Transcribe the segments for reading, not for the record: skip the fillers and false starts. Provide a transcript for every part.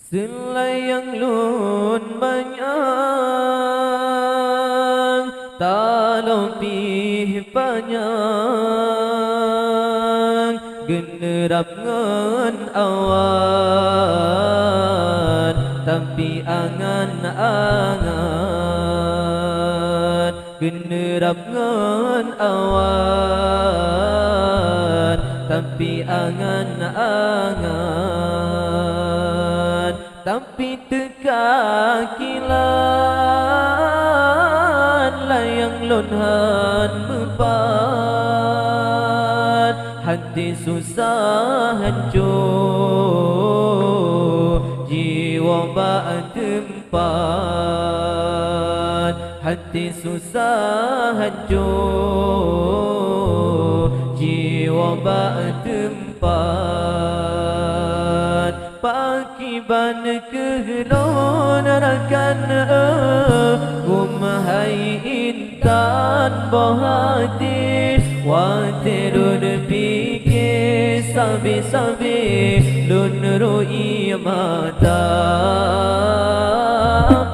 Selayang lun banyak talau pih banyak generap ngan awan tapi angan-angan generap ngan awan tapi angan-angan tapi teka kilan layang lonhan beban hati susah hancur jiwa bak tempat hati susah hancur jiwa bak tempat pakiban kehlon rakan kumahai intan bohati waterun pikir sabi-sabi lun roi mata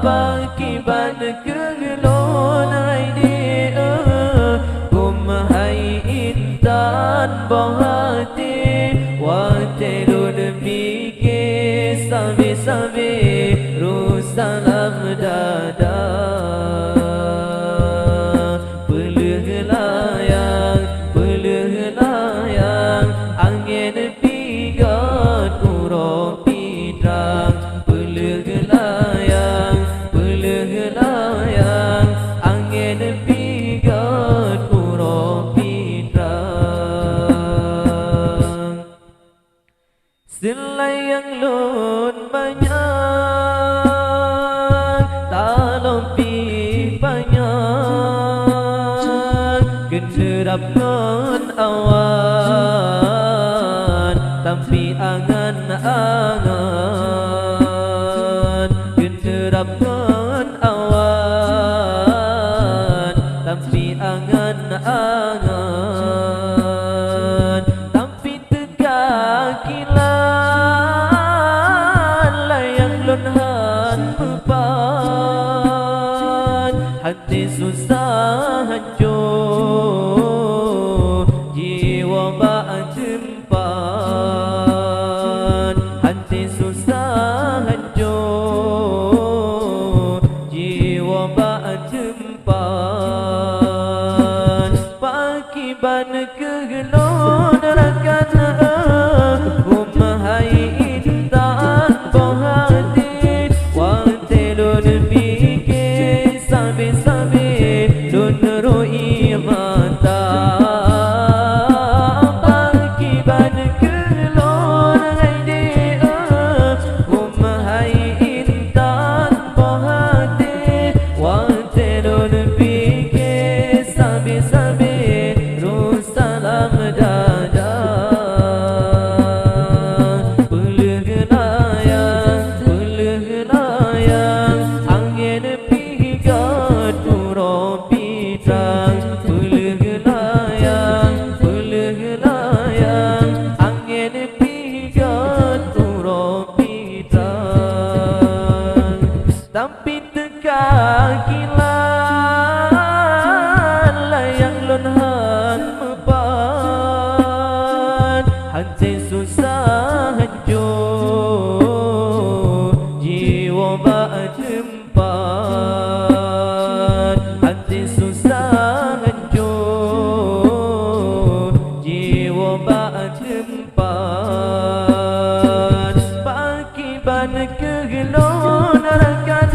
pakiban kehlon aidi kumahai intan bohati waterun pikir sabi-sabi rusalam dada pelayang angin pigat urang pitrang pelayang angin pigat urang pitrang selayang lun banyak talau pih banyak generap ngan awan tapi angan-angan generap ngan awan tapi angan-angan tapi teka kilan layang lonhan beban hati susah hancur jiwa bak tempat hati susah hancur jiwa bak tempat pakiban kehlon rakan kumahai intan bohati waterun pikir sabi-sabi lun roi mata pakiban kehlon aidi kumahai intan bohati waterun pikir sabi-sabi rusalam dada pelayang angin pigat urang pitrang pelayang angin pigat urang pitrang tapi teka kilan layang lonhan beban hati susah hancur jiwa bak tempat hati susah hancur jiwa bak tempat pakiban kehlon rakan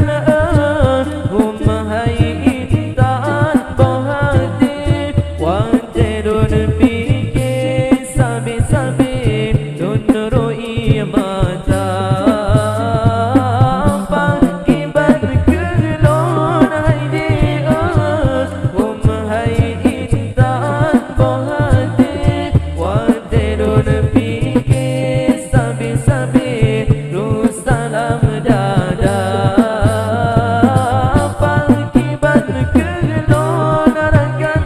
kumahai intan bohati waterun pikir sabi-sabi lun roi mata pakiban kehlon aidi kumahai intan bohati waterun pikir sabi-sabi rusalam dada pakiban kehlon rakan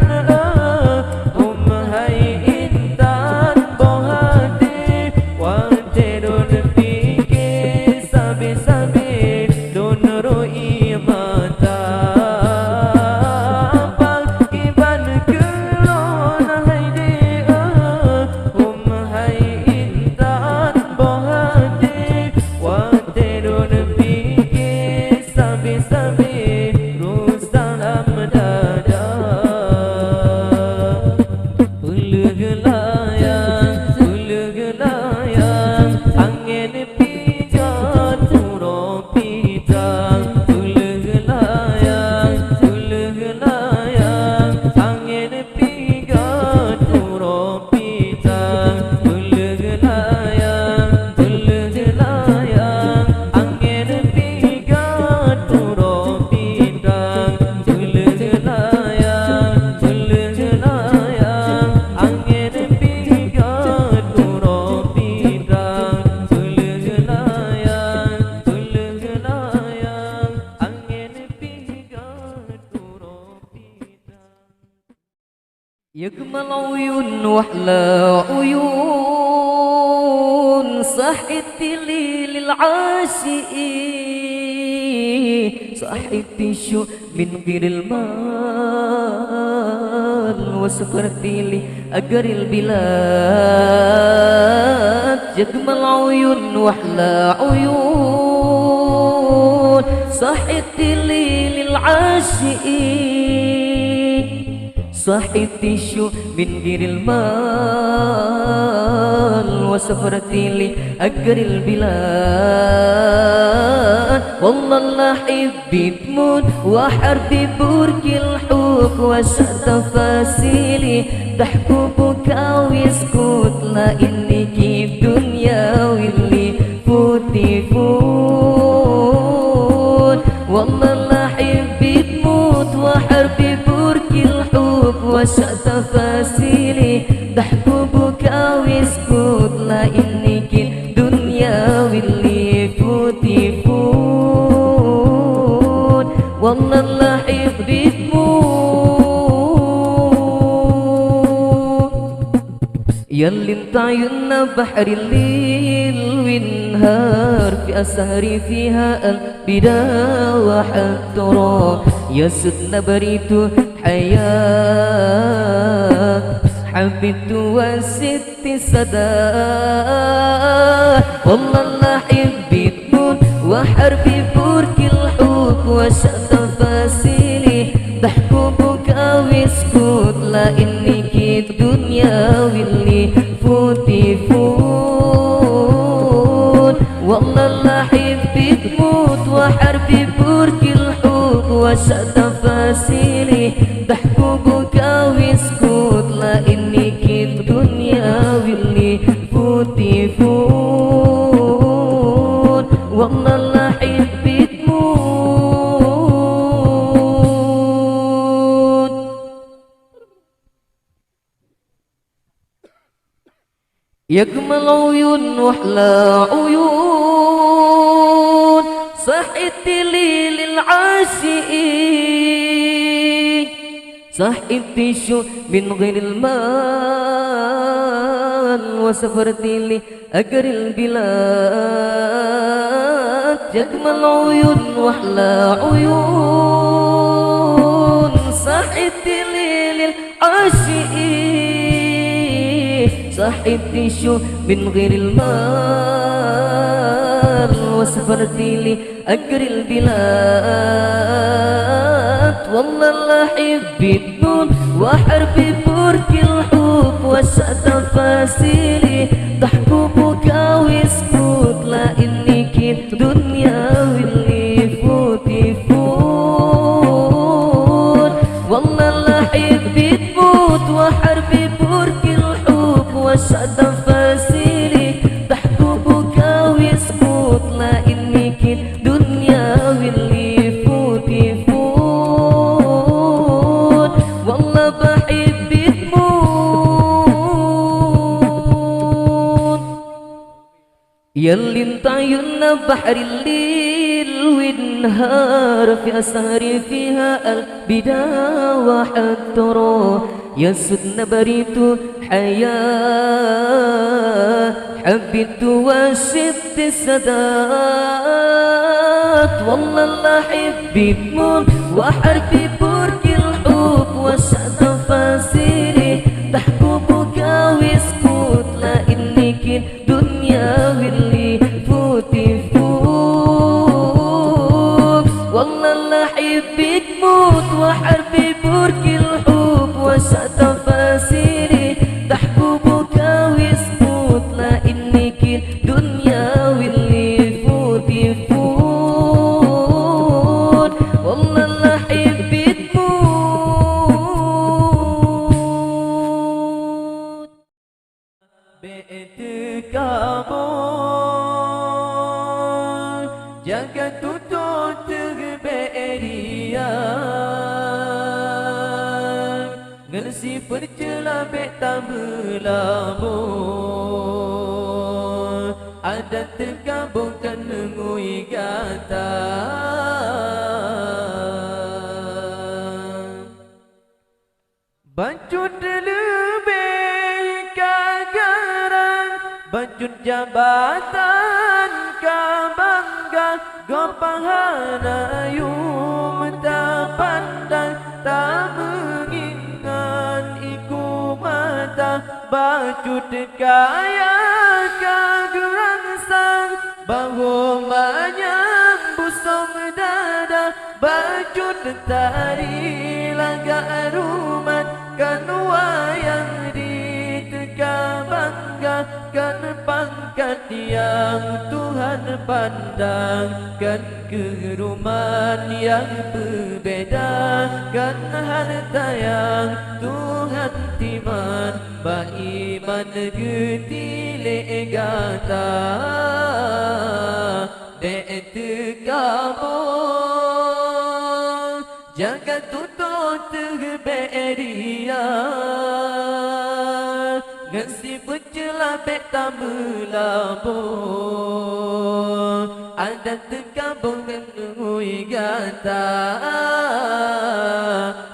kumahai intan bohati waterun pikir sabi وأحلى عيون صحت لي للعاشقين صحت الشوق من غير المال وسافرت لي أجر البلاد يجمل عيون وأحلى عيون صحت لي للعاشقين صحت الشوق من غير المال وسافرت لي أجر البلاد والله لا حبي تموت وحربي برك الحب وشق تفاصيلي ضحك وبكا ويسكت لأنك الدنيا واللي فوت يفوت والله لا حبي تموت وحربي برك الحب وشق تفاصيلي ضحك وبكا ويسكت لأنك الدنيا واللي يفوت يفوت والله لا حبي تموت ياللي انت عيوننا بحر الليل والنهار في أسهري فيها البدا وحتى ترى يا سيدنا بريت حياة حبيت وست سداد والله لا حبيت تموت وحربي برك الحب وشق تفاصيلي ضحك وبكا ويسكت لأنك الدنيا واللي فوت يفوت والله لا حبيت تموت وحربي برك الحب وشق تفاصيلي ضحك وبكا ويسكت لأنك الدنيا واللي فوت يفوت والله لا حبيت تموت يجمل عيون وأحلى عيون صحت لي للعاشقين صحت الشوق من غير المال وسافرت لي أجر البلاد يجمل عيون وأحلى عيون صحت لي للعاشقين صحت الشوق من غير المال وسافرت لي أجر البلاد والله لا حبيت تموت وحربي برك الحب وشق تفاصيلي ضحك وبكا ويسكت لأنك الدنيا واللي يفوت يفوت والله لا حبيت تموت وحربي برك الحب وشق تفاصيلي ضحك وبكا ويسكت لأنك الدنيا واللي يفوت يفوت والله بحبي تموت ياللي انت عيوننا بحر الليل والنهار في أسهري فيها البدا وحتى ترى يا سيدنا بريت حياة حبيت وشدت السداد والله لا حبيت تموت وحربي برك الحب وشق تفاصيلي ضحك وبكا ويسكت لأنك الدنيا واللي فوت يفوت والله لا حبيت تموت وحربي برك الحب وشق تفاصيلي ضحك وبكا ويسكت لأنك الدنيا واللي يفوت يفوت والله لا حبيت تموت بإتكابون jaga tutup terberian ngersi percelabek tak melamun ada tergabungkan nengui gata baju terlebih Bajut jabatan kabangga Gopahana yum tak pandang tak mengingat iku mata Bajut kaya kagerang sang Bahu manyang busong dada Bajut tari laga rumat Kan wayang diteka bangga Kan pangkat yang Tuhan pandang Kan keruman yang berbeda Kan harta yang Tuhan timan Baiman getile gata Dek tekabon Jaga tutup terberia Ngasi bercelah beta melabur Ada terkabung ngui gata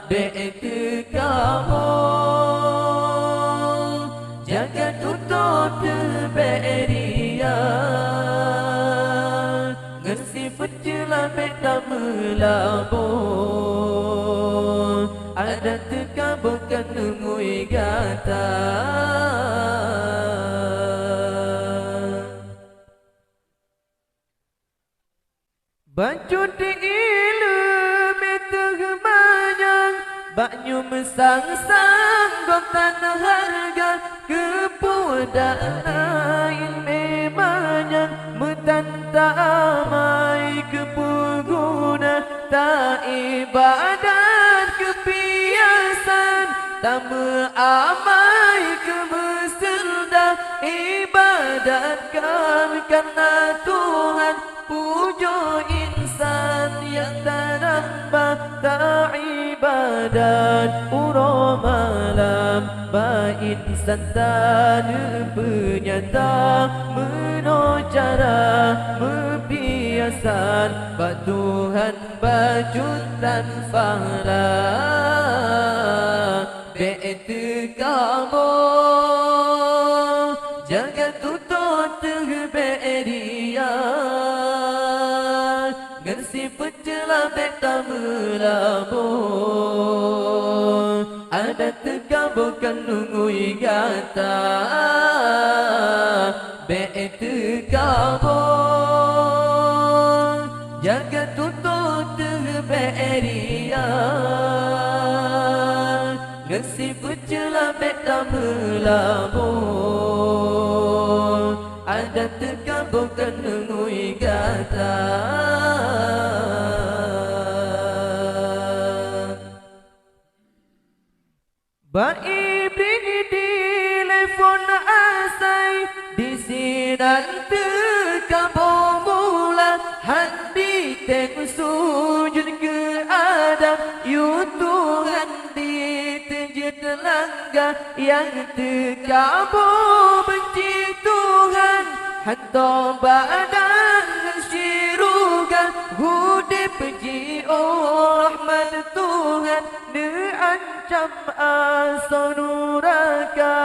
Dek tekabon Jaga tutup terberia Ngasi bercelah beta melabur Ada terkabung ngui gata Bajut ilmu termanyang Baknyu mesang-sang Gok tanah harga Kepudaan ilmu manyang Metanta amai kepuguna Tak ibadat kebiasaan Tak meramai kemeserda Ibadat kami karena Tuhan Pujo insan yang tak nambah Tak ibadat uro malam Ba insan tak penyata Menocara membiasan Ba Tuhan bajutan fahla Be'ete kamu Jangan tutup terberia Ngersi pecelah beta melabur Ada terkaburkan nungui gata Be'ete kamu Jangan tutup terberia Ngesi pecelah beta melabur Ada terkaburkan nungui gata Baibri telefon asai Di sinan terkabur mula Handi teng sujud ke Adam Yu Tuhan diterjun langgar Yang terkabur benci Tuhan Hantar badan syirugan Hudib puji rahmat Tuhan Diancam asanuraka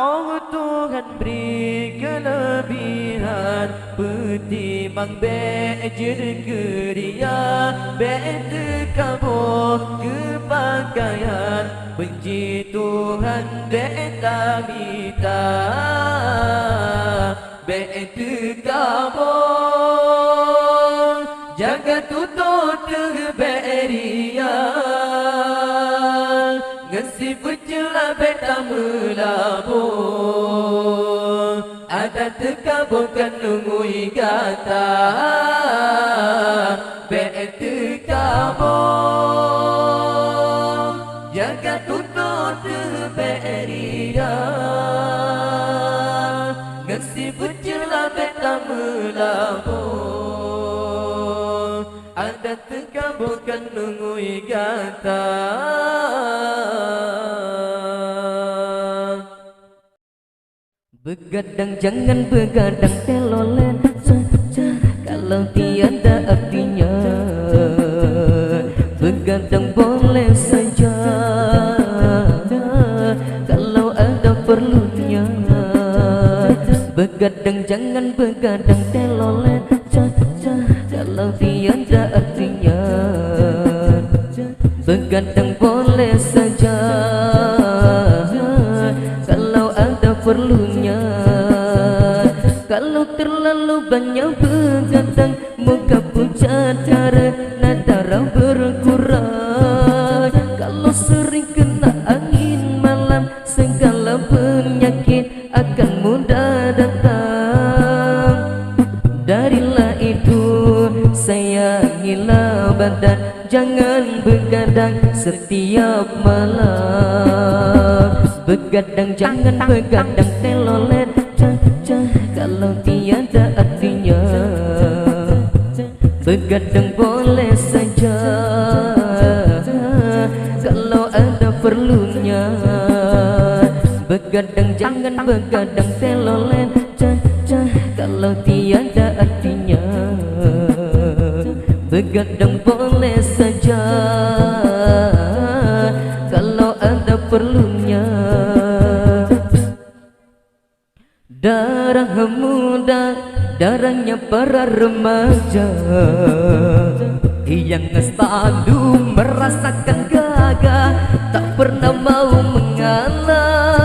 Oh Tuhan beri kelebihan Petimbang bejir keria Bete kabur kepakaian Benci Tuhan beta minta Bete kabur Jaga tutup terberia Ngesi bercelah beta melabur Ada terkaburkan nungui gata Bete kabur Jaga tutup terberia Ngesi bercelah beta melabur Ada terkaburkan nungui gata Begadang jangan begadang telolet saja Kalau tiada artinya Begadang boleh saja Kalau ada perlunya Begadang jangan begadang telolet, kalau tiada artinya. Begadang boleh saja kalau ada perlunya. Kalau terlalu banyak begadang, muka pucat darah berkurang. Kalau sering kena angin malam, segala penyakit akan mudah datang. Darilah itu sayangilah badan, jangan begadang setiap malam. Begadang jangan begadang telolet, kalau tiada artinya. Begadang boleh saja kalau ada perlunya. Begadang jangan begadang telolet, kalau tiada artinya. Begadang boleh saja kalau ada perlunya. Darah muda, darahnya para remaja yang selalu merasakan gagah, tak pernah mau mengalah.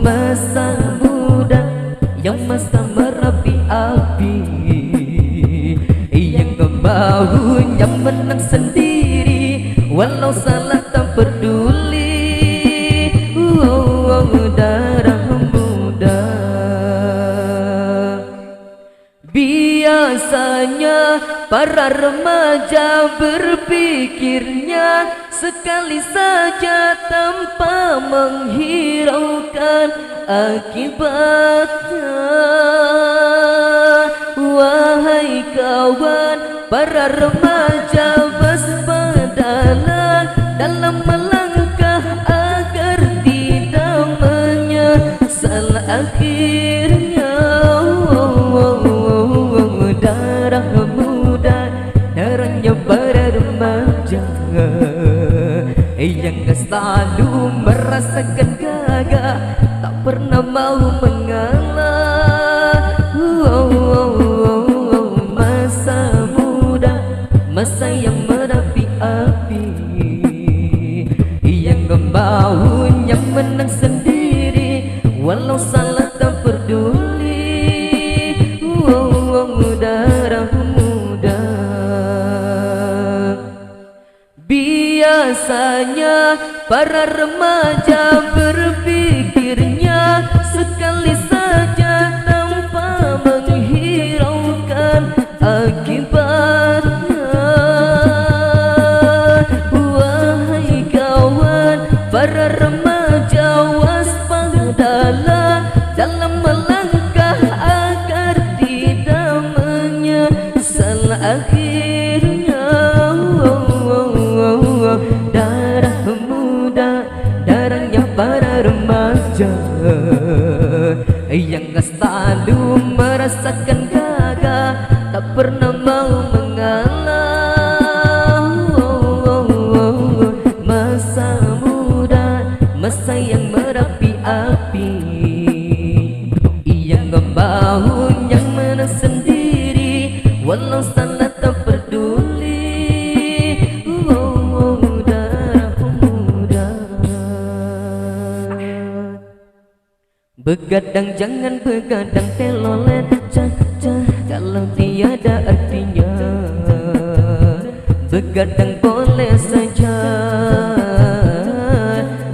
Masa muda yang masa berapi-api, yang maunya menang sendiri, walau salah tak peduli. Darah muda. Biasanya para remaja berpikirnya sekali saja tanpa menghiraukan akibatnya. Wahai kawan, para remaja waspadalah dalam melangkah agar tidak menyesal akhirnya. Darah muda, darahnya para remaja yang selalu merasakan gagah, tak pernah mau mengalah. Masa muda, masa yang berapi-api, yang maunya menang sendiri, walau salah tak peduli. Darah muda. Biasanya para remaja berpikirnya sekali saja tanpa menghiraukan akibatnya. Wahai kawan, para remaja waspadalah dalam melangkah agar tidak menyesal akhirnya. Darah muda, darahnya para remaja yang selalu merasakan gagah, tak pernah mau mengalah. Masa muda, masa yang berapi-api, yang maunya menang sendiri, walau salah tak peduli. Darah muda. Begadang jangan begadang telolet, kalau tiada artinya. Begadang boleh saja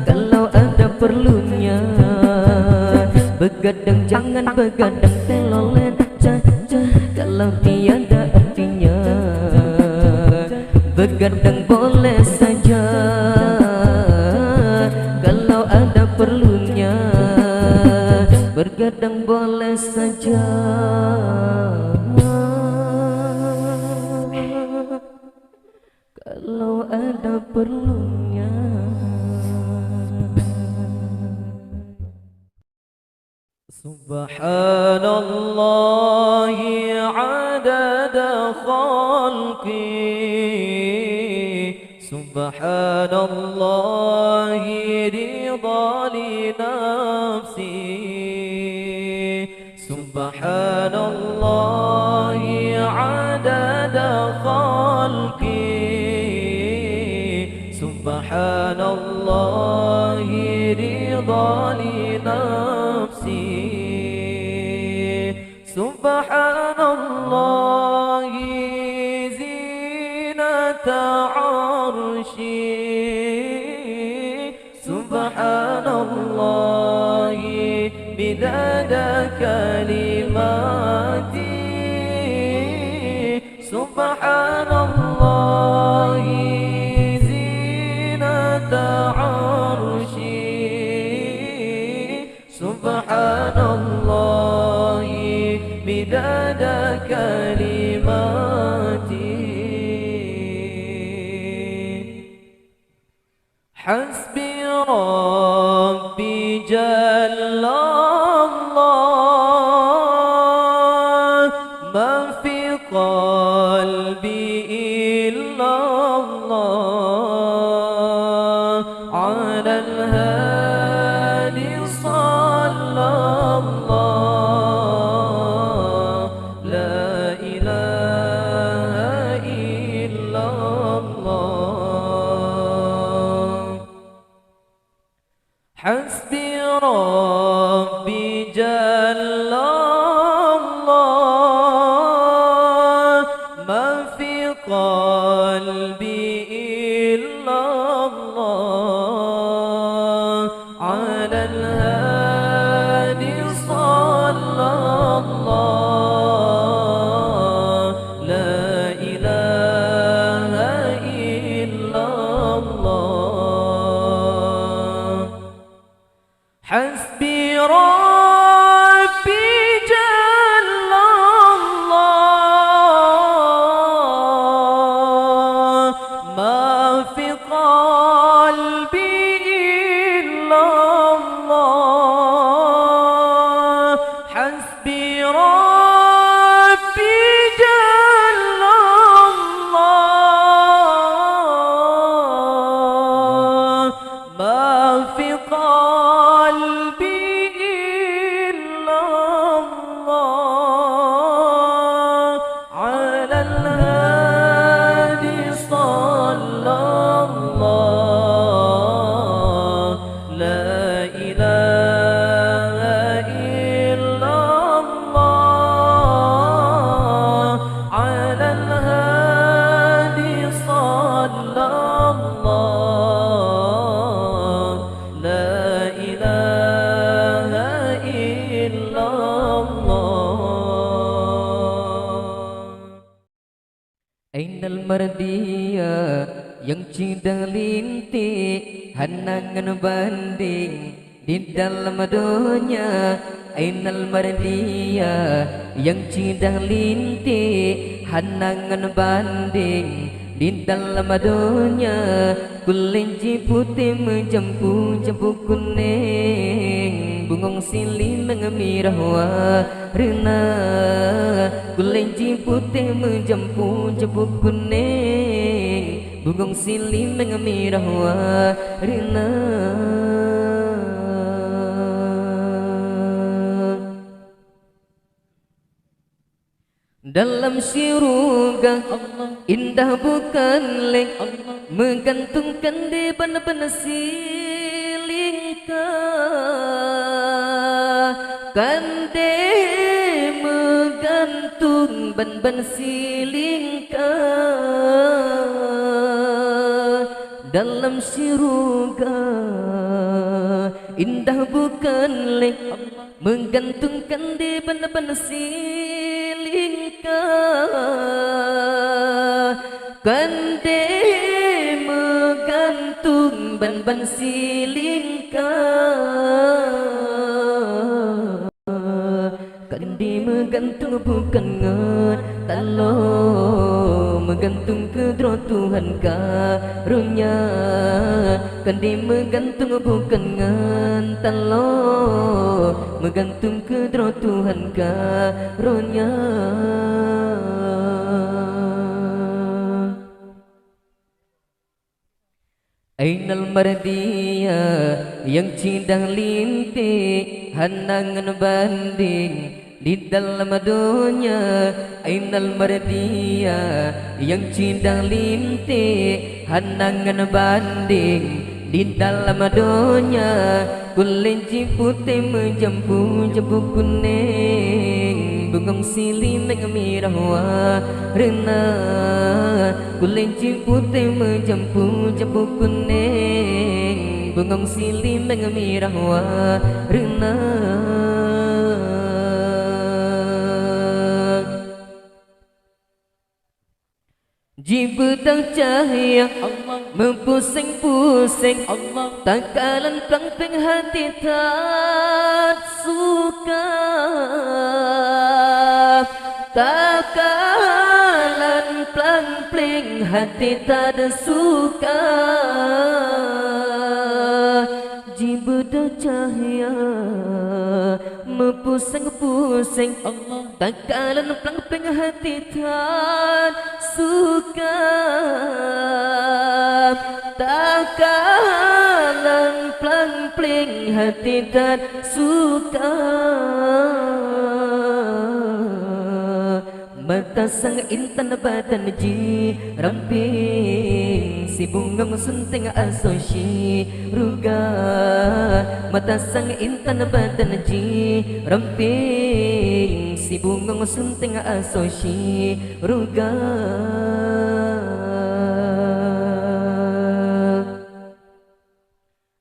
kalau ada perlunya. Begadang jangan begadang telolet, kalau tiada artinya. Begadang boleh saja kalau ada perlunya. Begadang boleh saja kalau ada perlunya. Subhanallahi adada khalqi, subhanallahi رضا لنفسي سبحان الله عدد خلقي سبحان الله رضا لنفسي سبحان الله زينة عرشي سبحان الله بداد كلماتي سبحان الله زينة عرشي سبحان الله بداد كلماتي حسبي ربي جل الله ما في قلبي إلا الله على الهادي صلى الله لا إله إلا الله حسبي ربي جل الله ما في قلبي إلا الله على الهادي صلى الله لا إله إلا الله حسبي ربي جل الله ما في قلبي إلا الله حسبي ربي جل الله ما في قلبي إلا الله على الهادي صلى الله لا إله إلا الله على الهادي صلى الله لا إله إلا الله أين المردية yang cidang lintik hanangan banding di dalam dunia Ainal mardiya yang cidang lintik hanangan banding di dalam dunia kulinci putih menjempu kuning bungong silih mengemirah warna kulinci putih menjempu kuning bungong silih mengemirah warna dalam syurga indah bukan leng menggantungkan di ban-ban silingkah kande menggantung ban-ban silingkah dalam syurga indah bukan leng menggantungkan di ban-ban silingkah kande menggantung ban-ban silingkah kande menggantung bukan ngetalo menggantung kedro Tuhan karunia kande menggantung bukan ngetalo menggantung kedro Tuhan karunia Ainal mardiya yang cidang lintik hanangan banding di dalam dunia. Ainal mardiya yang cidang lintik hanangan banding di dalam dunia. Kelinci putih menjampu jambu kuning, bengong silih mengemirah warna. Kelinci putih menjampu jambu kuning, bengong silih mengemirah warna. Jibutang cahaya mempusing-pusing, takalan plang-plang hati tak suka. Takalan plang-plang hati tak suka. Jibutang cahaya mempusing-pusing, takalan plang-plang hati tak suka. Takalan plang-plang hati tak suka. Mata sang intan badan ji ramping, si bunga sunting asosi ruga. Mata sang intan badan ji ramping, si bunga sunting asosi ruga.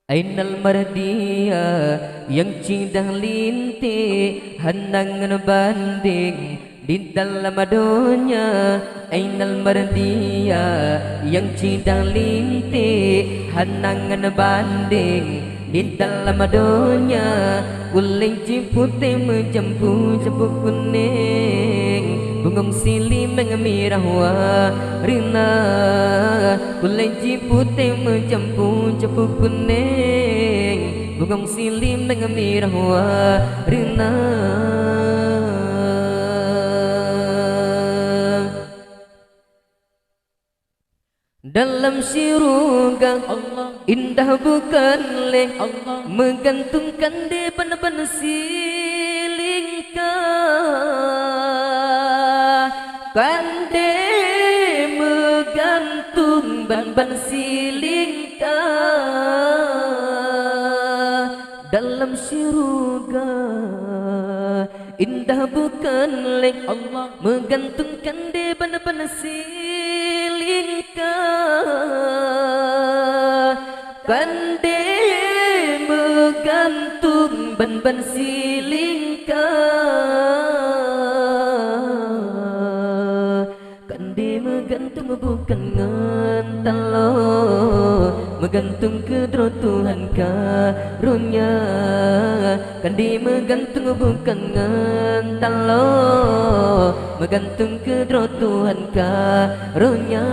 Ainal mardiya yang cidang lintik hanangan banding di dalam dunia. Ainal mardiya yang cidang lintik hanangan banding di dalam dunia. Kelinci putih menjampu jambu kuning, bengong silih mengemirah warna. Kelinci putih menjampu jambu kuning, bengong silih mengemirah warna. Dalam syurga indah bukan leh, menggantungkan di ban-ban silingkah. Kande menggantung ban-ban silingkah. Dalam syurga indah bukan leh, menggantungkan di ban-ban silingkah. Kande menggantung ban-ban silingkah. Kande menggantung bukan ngentalo, menggantung kedro Tuhan karunia. Kande menggantung bukan ngentalo, menggantung kedro Tuhan karunia.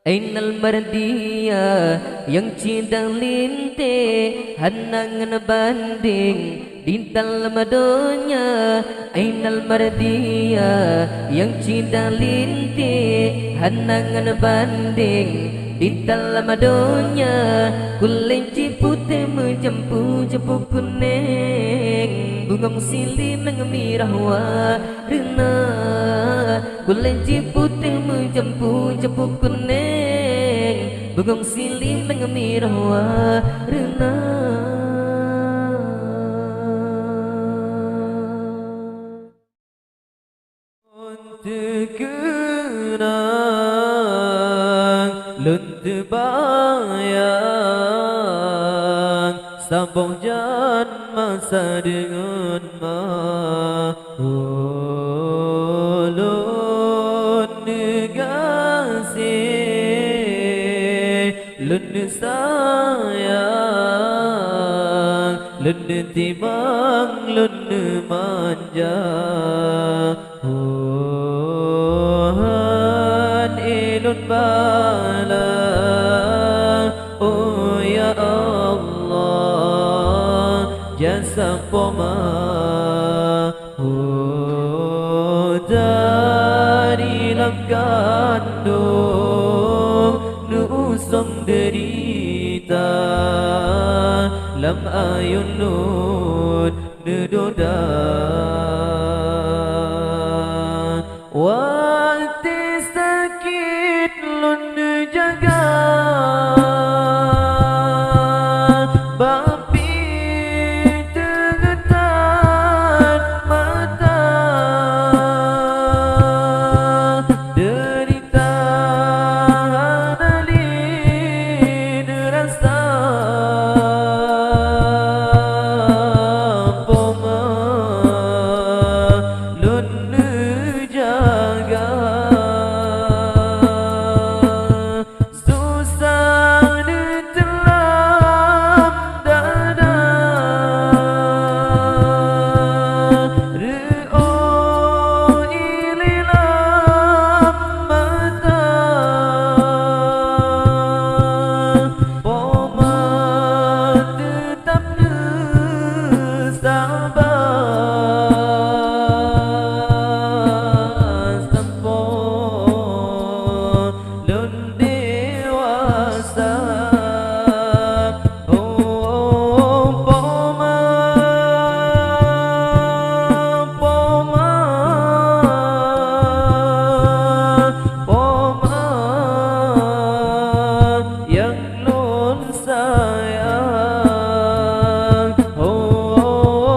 Ainal mardiya yang cidang lintik hanangan banding di dalam dunia. Ainal mardiya yang cidang lintik hanangan banding di dalam dunia. Kelinci putih menjampu jambu kuning, bengong silih mengemirah warna. Kelinci putih menjampu jambu kuning, bengong silih mengemirah warna. Lunte bayang sambung jan masa dengan ulun negasih, lun sayang, lun timang, lun manja. Ilun bala, oh ya Allah, jasa poma, oh dari langkah derita lam ayun nun nedoda waktu sakit lun jaga bapi tengetat mata derita hanali derasa poma lun jaga susah ditelam dada reo ililam mata poma tetap sabar sampo lun dewasa poma poma poma yang nun sayang poma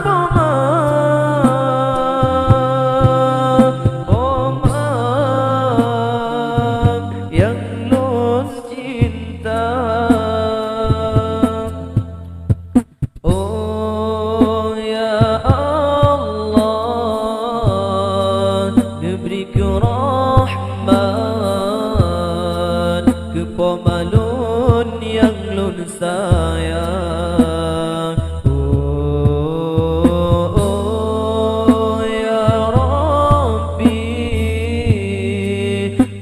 poma poma yang nun cinta. Oh ya Allah, diberi rahmat ke pemalun yang lun sayang. Oh ya Rabbi,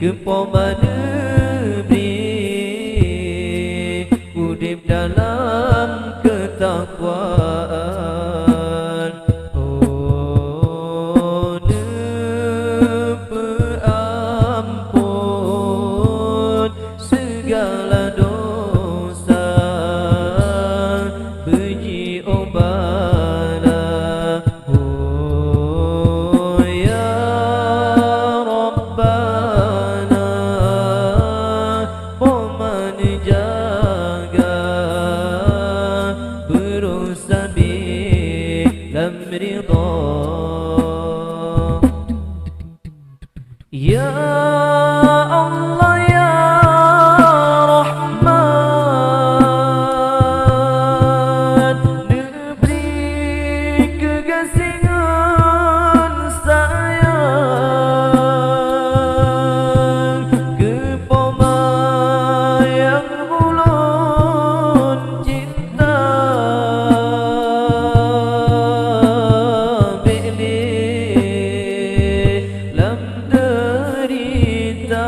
ke pemanebri udip dalam ketakwaan. Oh nepe ampun segala dosa beji obala. Oh ya Rabbana poman jaga berusaha bilam ridha. Ya Allah ya Rahman, diberi kegasingan sayang ke poma yang mulun cinta beli lam derita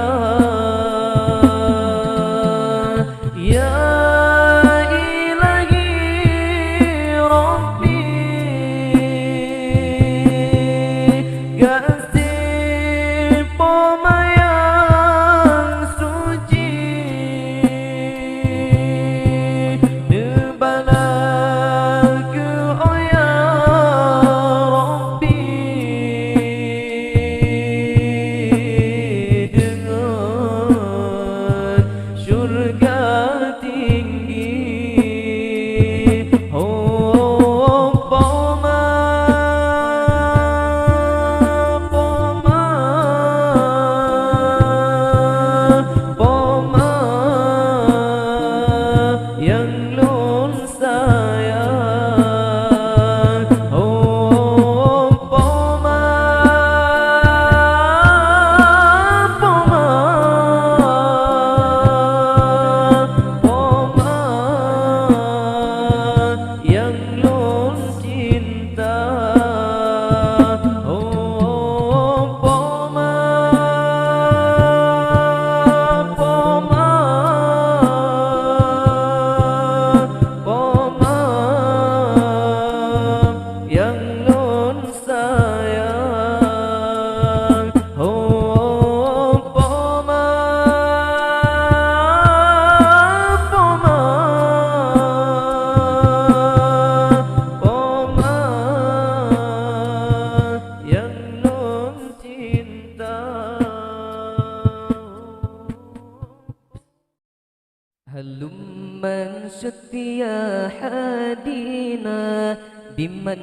هلما شد يا حادينا بمن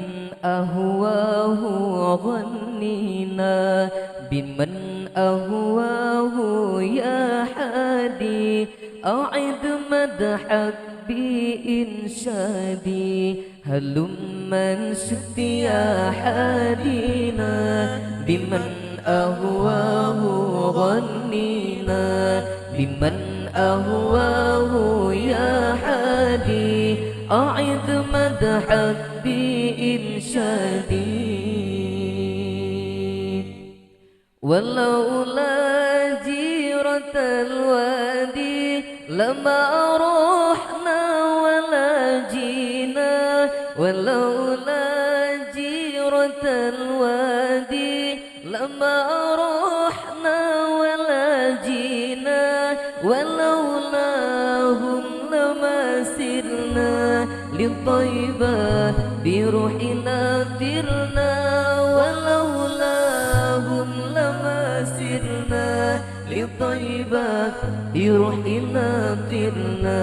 أهواه غنينا بمن أهواه يا حادي أعد مدحك بإنشادي هلما شد يا حادينا بمن أهواه غنينا بمن أهواه يا حادي أعد مدحك بإنشادي ولولا جيرة الوادي لما رحنا ولا جينا ولولا جيرة الوادي لما رحنا ولا جينا ولولاهم لما سرنا للطيبة بروحنا طرنا ولولاهم لما سرنا للطيبة بروحنا طرنا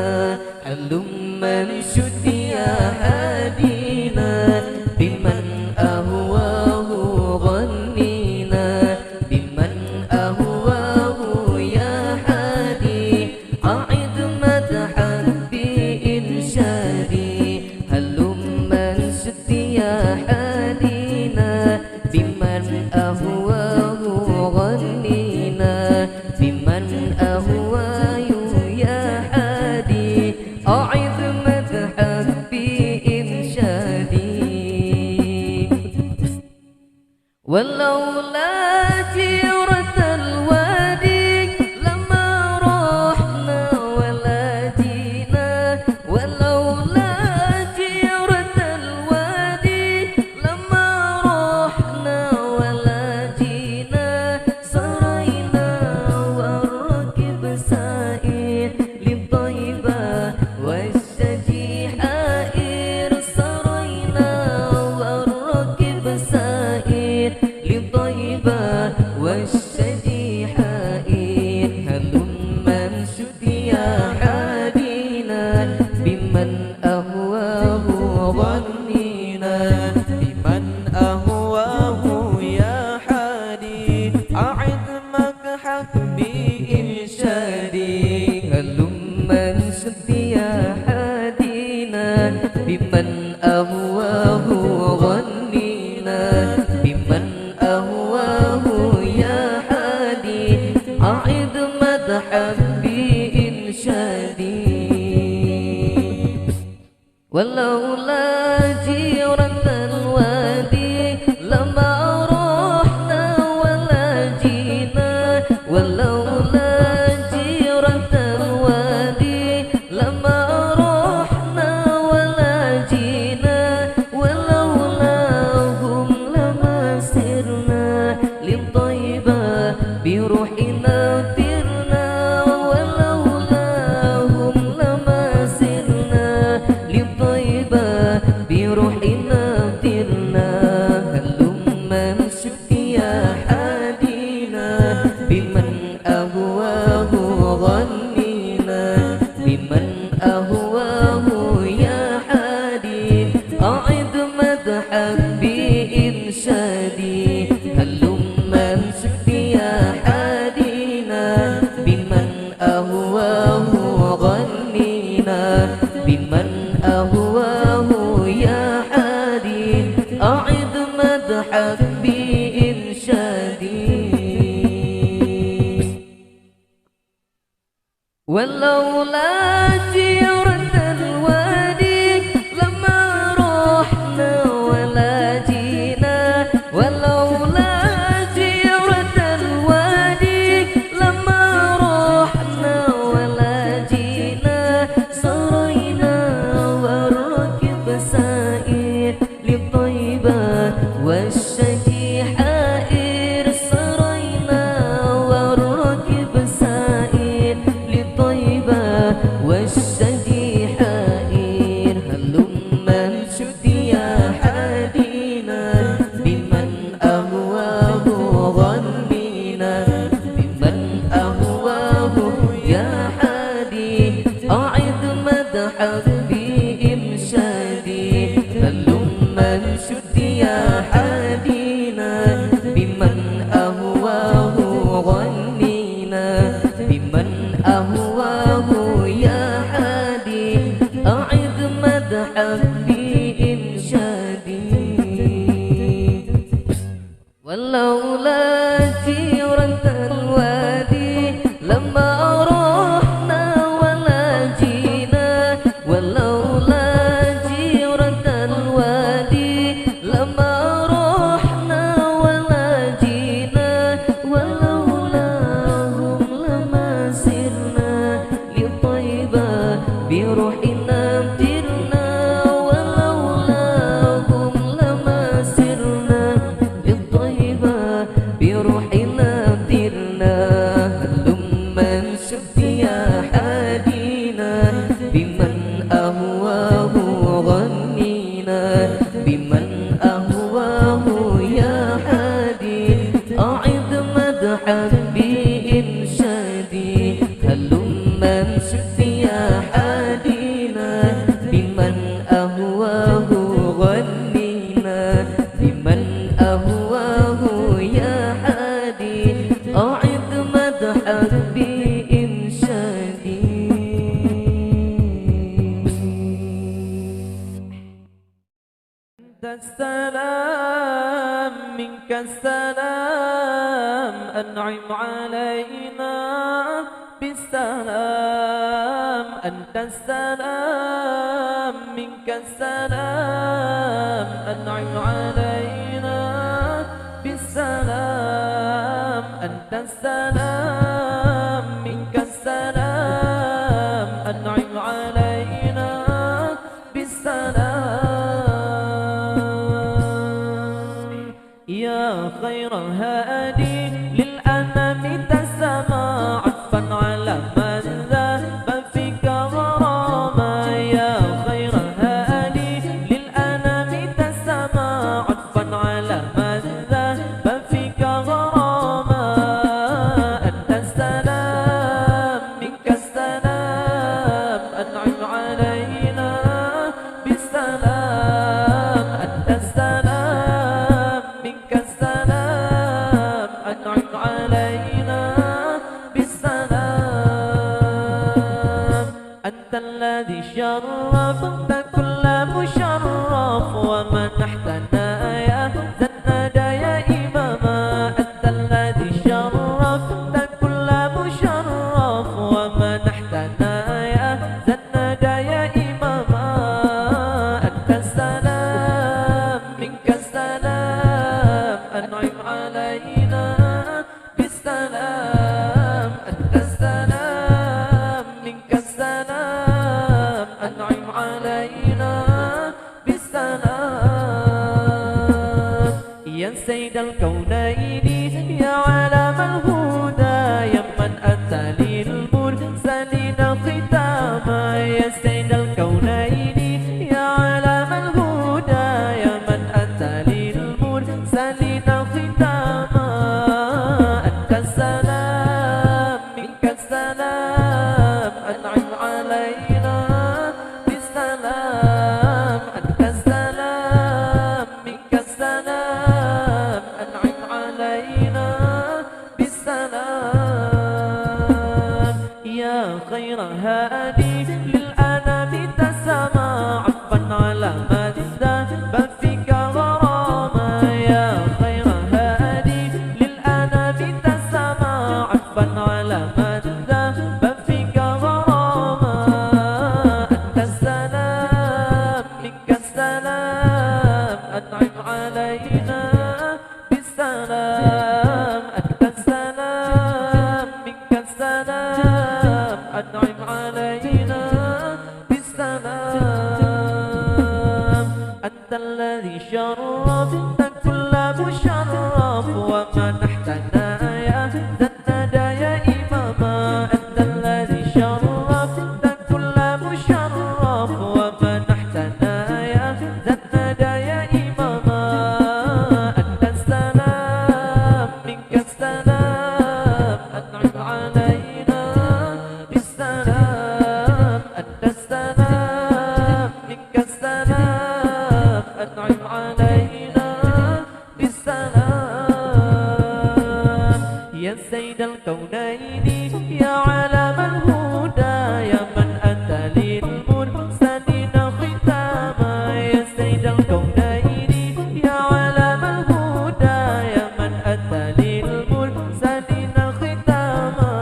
هلما نشد يا هادينا بمن أهواه غنينا بمن أهواه يا حادي أعد مدحك بإنشادي هلما نشد يا حادينا بمن أهواه غنينا بمن أهواه يا حادي أعد مدحك بإنشادي ولولا جيرة الوادي لما رحنا ولا جينا ولولا جيرة الوادي لما رحنا ولا جينا سرينا والركب سائر للطيبة والشجي حائر سرينا والركب سائر للطيبة والشجي حائر هلما نشد يا حادينا بمن أهواه غنينا بمن أهواه يا حادي أعد مدحك بإنشادي هلما نشد يا حادينا بمن أهواه غنينا بمن أهواه يا حادي أعد مدحك بإنشادي ولولا جيرة الوادي لما رحنا ولا جينا ولولا جيرة الوادي لما رحنا ولا جينا ولولاهم لما سرنا للطيبة بروحنا طرنا ولولاهم لما سرنا للطيبة بروحنا طرنا هلما نشد يا حادينا بمن أهواه غنينا بمن أهواه يا حادي أعد مدحك بإنشادي هلما نشد يا حادينا بمن أهواه غنينا بمن أهواه يا حادي أعد مدحك بإنشادي ولولا جيرة الوادي لما رحنا ولا جينا ولولا جيرة الوادي لما رحنا ولا جينا سرينا والركب سائر للطيبة والشجي حائر سرينا والركب سائر للطيبة والشجي بمن أهواه يا حادي أعد مدحك بإنشادي ولولا جيرة الوادي لما رحنا ولا جينا ولولا جيرة الوادي لما رحنا ولا جينا ولولاهم لما سرنا لطيبة بروحنا امترنا ولولاهم لما سرنا للطيبة بروحنا امترنا هلما انشد يا حادينا بمن أهواه غنينا بمن أهواه يا حادي أعد مدحك بإنشادي هلما انشد يا حادينا بمن أهواه غنينا بمن أهواه يا حادي أعد مدحك بإنشادي أنت السلام منك السلام أنعم علينا بالسلام أنت السلام منك السلام أنعم علينا بالسلام أنت السلام منك السلام أنعم علينا بالسلام يا خير هادي للأنام تسمى عطفا على من ذهب فيك غراما يا خير هادي للأنام تسمى عطفا على من ذهب فيك غراما أنت السلام منك السلام أنعم علينا بالسلام أنت السلام منك السلام أنعم علينا بالسلام أنت الذي شرفت كل مشرف ومنحتنا يا زندا يا إماما أنت الذي شرفت كل مشرف ومنحتنا يا زندا يا إماما أنت السلام منك السلام أنعم علينا بالسلام أنت السلام منك السلام أنعم علينا بالسلام يا سيد الكونين يا علم الهدى يا من أتى للمرسلين ختاما يا سيد الكونين يا علم الهدى يا من أتى للمرسلين ختاما أنت السلام منك السلام أنعم علينا بالسلام أنت السلام منك السلام أنعم علينا بالسلام يا خير هادي للأنام تسمى عطفا على من ذهب فيك غراما يا خير هادي للأنام تسمى عطفا على من ذهب فيك غراما أنت السلام منك السلام أنعم علينا بالسلام أنت السلام منك السلام أنعم علينا بالسلام أنت الذي شرفت كل مشرف ومنحتنا يا زندا يا إماما أنت الذي شرفت كل مشرف ومنحتنا يا زندا يا إماما أنت السلام منك السلام أنعم علينا بالسلام أنت السلام منك السلام أنعم علينا يا علم الهدى يا من أتى للمرسلين ختاما يا سيد الكونين يا علم الهدى يا من أتى للمرسلين ختاما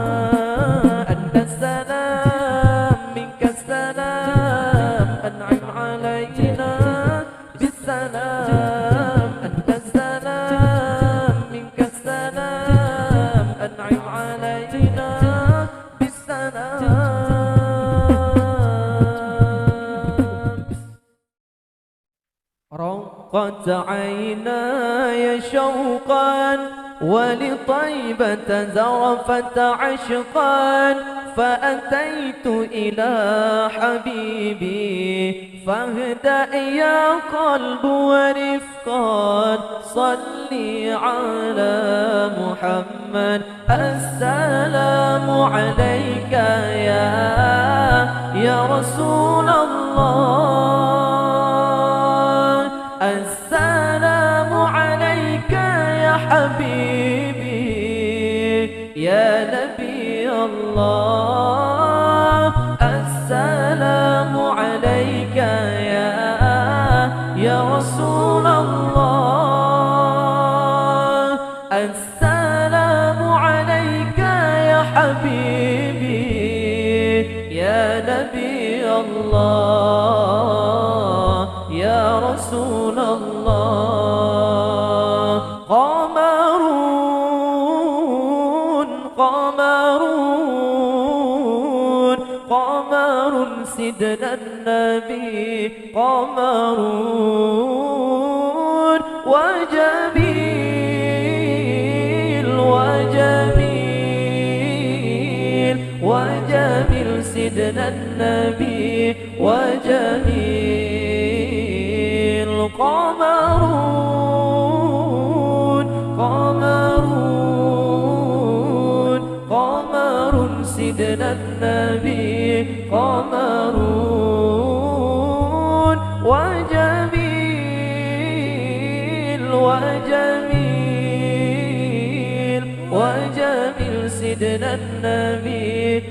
أنت السلام منك السلام أنعم علينا بالسلام أنت السلام منك السلام أنعم علينا بالسلام رقت عيناي شوقا ولطيبة زرفت عشقا فأتيت إلى حبيبي فاهدأ يا قلب ورفقا صلي على محمد السلام عليك يا رسول الله السلام عليك يا حبيبي يا نبي الله السلام عليك يا رسول الله السلام عليك يا حبيبي يا نبي الله يا رسول الله قمرون قمرون قمر سيدنا النبي قمرون وجميل وجميل وجميل سيدنا النبي وجميل قمرون قمرون قمر سيدنا النبي قمرون وجميل وجميل وجميل سيدنا النبي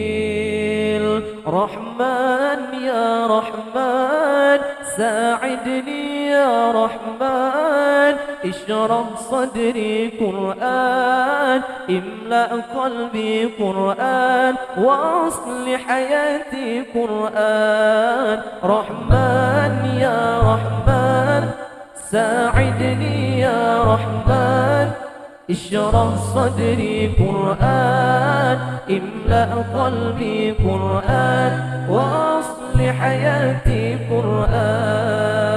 وجميل رحمن يا رحمن ساعدني يا رحمن اشرح صدري قرآن املأ قلبي قرآن واصل حياتي قرآن رحمن يا رحمن ساعدني يا رحمن اشرح صدري قرآن املأ قلبي قرآن واصل حياتي قرآن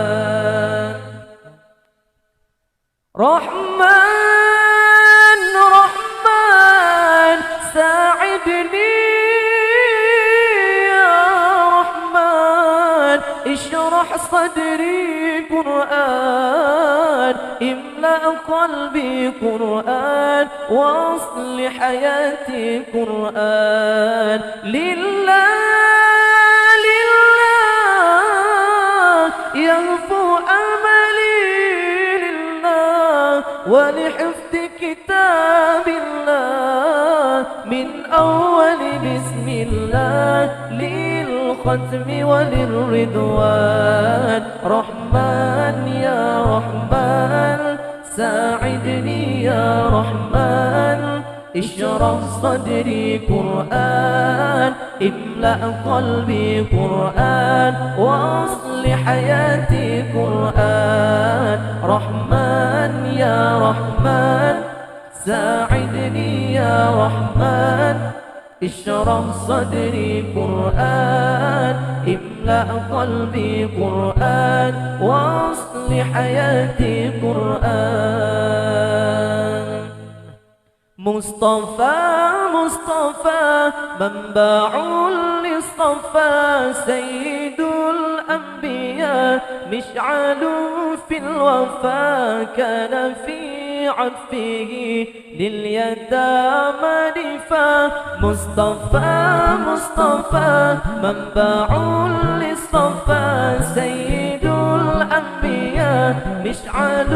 رحمن رحمن ساعدني يا رحمن اشرح صدري قرآن املأ قلبي قرآن واصل حياتي قرآن لله لله يغفو أملي لله ولحفظ كتاب الله من أول بسم الله للختم وللرضوان رحمن يا رحمن ساعدني يا رحمن اشرح صدري قرآن املأ قلبي قرآن واصل حياتي قرآن رحمن يا رحمن ساعدني يا رحمن اشرح صدري قرآن املأ قلبي قرآن واصل حياتي قرآن مصطفى مصطفى منبع للصفا سيد الأنبياء مشعل في الوفا كان في عطفه لليتامى دفا مصطفى مصطفى منبع للصفا سيد الأنبياء مشعل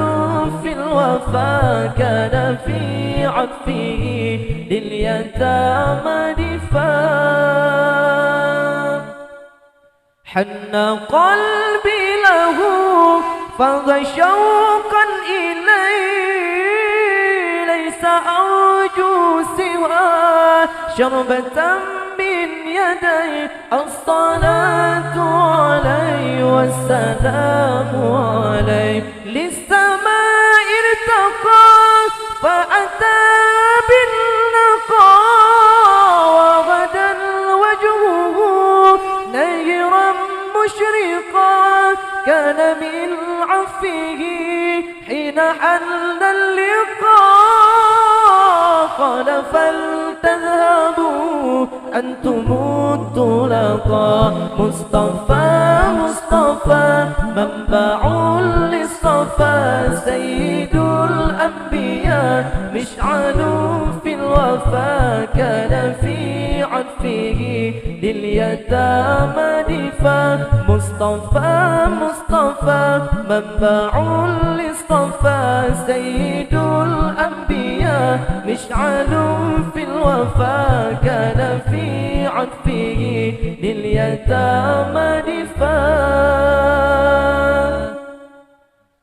في الوفا الوفا كان في عطفه لليتامى دفاع حن قلبي له فاض شوقا إليه ليس أرجو سوى شربة من يدي الصلاة عليه والسلام عليه للسماء ارتقى فأتى بالنقى وغدا وجهه نيرا مشرقا كان من عفه حين حل اللقاء قال فلتذهبوا أنتم الطلقاء مصطفى مصطفى منبع للصفا سيد الأنبياء مشعل في الوفا كان في عطفه لليتامى دفاع مصطفى مصطفى منبع للصفا سيد الأنبياء مشعل في الوفا كان في عطفه لليتامى دفاع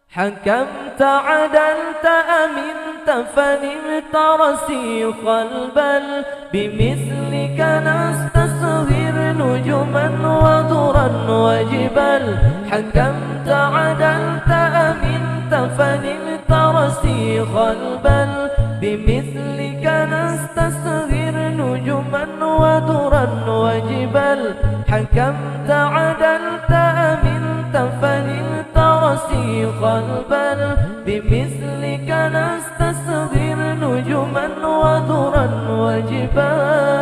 حكمت عدلت أمنت فنمت رسيخ البل بمثلك نستصغر نجما وضرا وجبال حكمت عدلت أمنت فنمت رسيخ البل بمثلك نستصغر نجما وضرا وجبال حكمت عدلت أمنت فنمت رسيخ البل بمثلك نستصغر نجما وضرا وجبال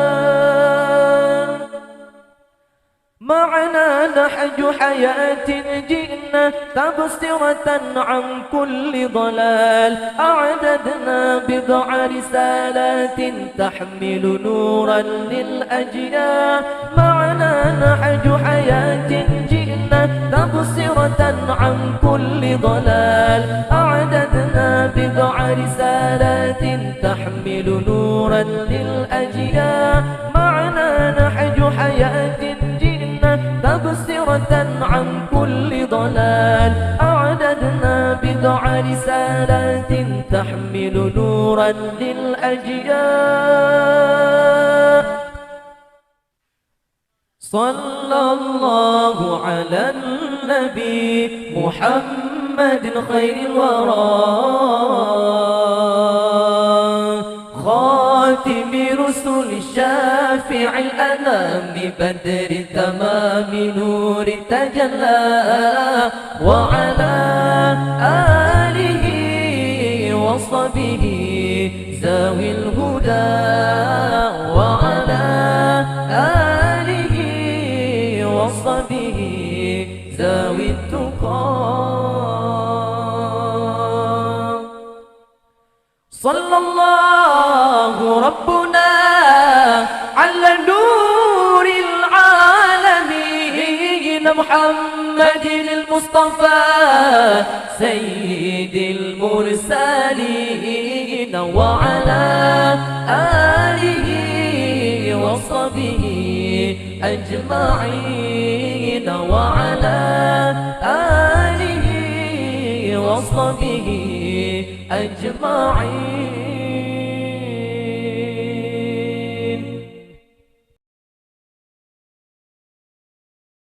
معنا نحج حياة جئنا تبصرة عن كل ضلال أعددنا بضع رسالات تحمل نورا للأجيال معنا نحج حياة جئنا تبصرة عن كل ضلال أعددنا بضع رسالات تحمل نورا للأجيال معنا نحج حياة تبصرة عن كل ضلال أعددنا بضع رسالات تحمل نورا للأجيال صلى الله على النبي محمد خير الورى خاتم رسل الشافع الأنام بدر تمام نور تجلى وعلى آله وصحبه ذوي الهدى وعلى آله وصحبه ذوي التقى صلى الله ربنا على نور العالمين محمد المصطفى سيد المرسلين وعلى آله وصحبه أجمعين وعلى آله وصحبه أجمعين